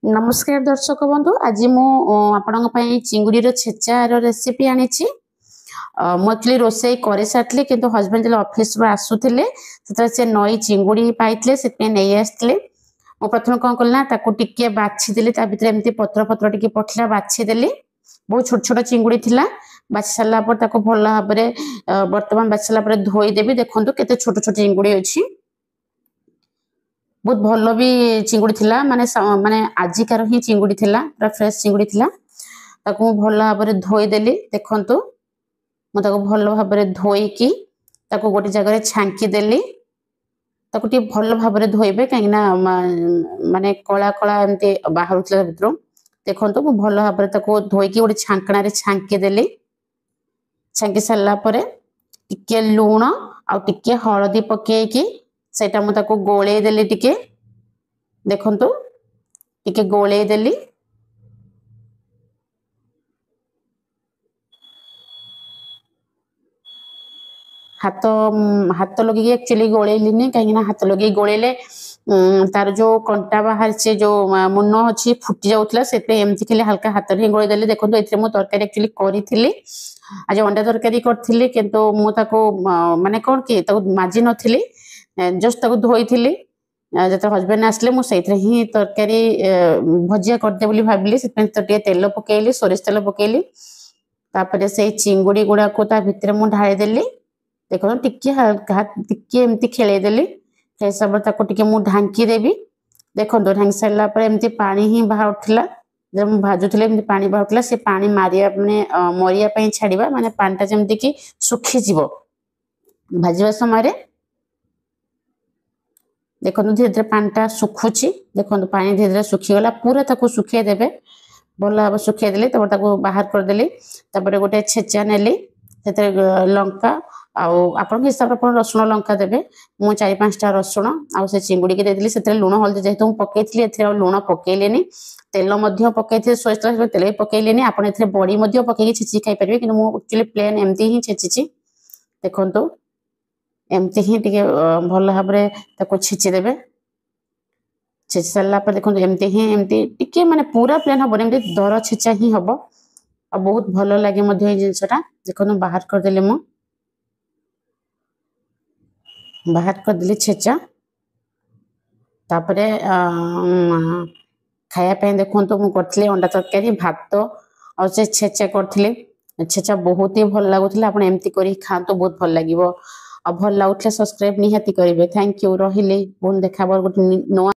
नमस्कार दर्शक बंधु आज मु आपण चिंगुड़ी छेचार रेसिपी आनी मुझे रोसे कर सारी कि हजबैंड जो ऑफिस आसुले से नई चिंगुड़ी पाई से नहीं आसते मु प्रथम कौन कल टे बाछीदेली भर एमती पत्र पत्र टे पड़ता बाछीदेली बहुत छोट छोट चिंगुड़ी थी बाछी सारापर भल भाव बर्तमान बाछी सारापर धोईदेवी देखो के छोट छोट चिंगुड़ी अच्छी बहुत भल भी चिंगुड़ी थिला माने माने आजिकार ही चिंगुड़ी थिला पूरा फ्रेश चिंगुड़ी थिला ताको भल भाव धोईदेली देखंतु मु ताको भल भाव धोईकी ताको गोटे जगह छांकी देली ताको टी भल भाव धोइबे कहिना माने कला कला एमती बाहरुतला भितरो देखंतु मु भल भाव ताको धोईकी गोटे छांकणा रे छांकी देली छांकी सारला परे टिके लूण आ टिके हळदी पकेकी सेटा मु ताको गोळे देली टिके देखंतु टिके गोळे देली हाथ हाथ लगे एक्चुअली गोळेलिनी कहीं हाथ लगे गोळेले तार जो कंटा बाहर से जो मुन अच्छी फुटी जाऊला से एमती खाली हल्का हाथ ही गोळे देली देखो ए तरकारी एक्चुअली करी आज अंडा तरकारी करी किंतु मुझे माने कौन कि माजी नी जस्ट धोई थी जो हजबैंड आसले मुझे ही तरकारी भजिया करदे बोली भाविली से तेल पकेली सोरिष तेल पकेली तापर से चिंगुड़ी गुड़ा को भितर मुझे ढाईदेली देखो टिके हल्का टिके एमती खेलदेली खेल सब टे मुझे ढांकी देवी देखो ढांकी सारापर एमती पानी ही बाहर जब भाजुले पानी बाहर से पानी मारिया माने मरिया छाड़ा माने पानीटा जमती कि सुखीज भाजवा समय देखो धीरे धीरे पानीटा सुखुची देखो पानी धीरे धीरे सुखीगला पूरा ताको सुखे देवे भल भाव सुखे देली बाहर करदेली गोटे छेचा नेली से लंका आपण हिसाब से रसुण लंका देवे मु 4-5टा रसुण आ से चिंगुड़ी के देली से लुण हल्दी जेहेतु पकई लुण पकईलेनी तेल पकई सोच तेल पकईलेनी आप बड़ी पकई छेची खाई पारे कि एक्चुअली प्लेन एमती ही छेची देखो एमती ही टिके भल भाव छेची देवे छेची सारा देखो एमती ही एमती टिके माने पूरा प्लेन हम एमती दर छेचा ही हम आ बहुत भल लगे जिनसटा देखो बाहर करदेली मु बाहर करदेली छेचा तापरे खाया देखो मुझे अंडा तरकारी भात और से छेचा करी छेचा बहुत ही भल लगुला आप एमती कर खातु बहुत भल लगे और भल लगुला सब्सक्राइब निहाती करेंगे थैंक यू रही बहुत देखा गोटे नुआ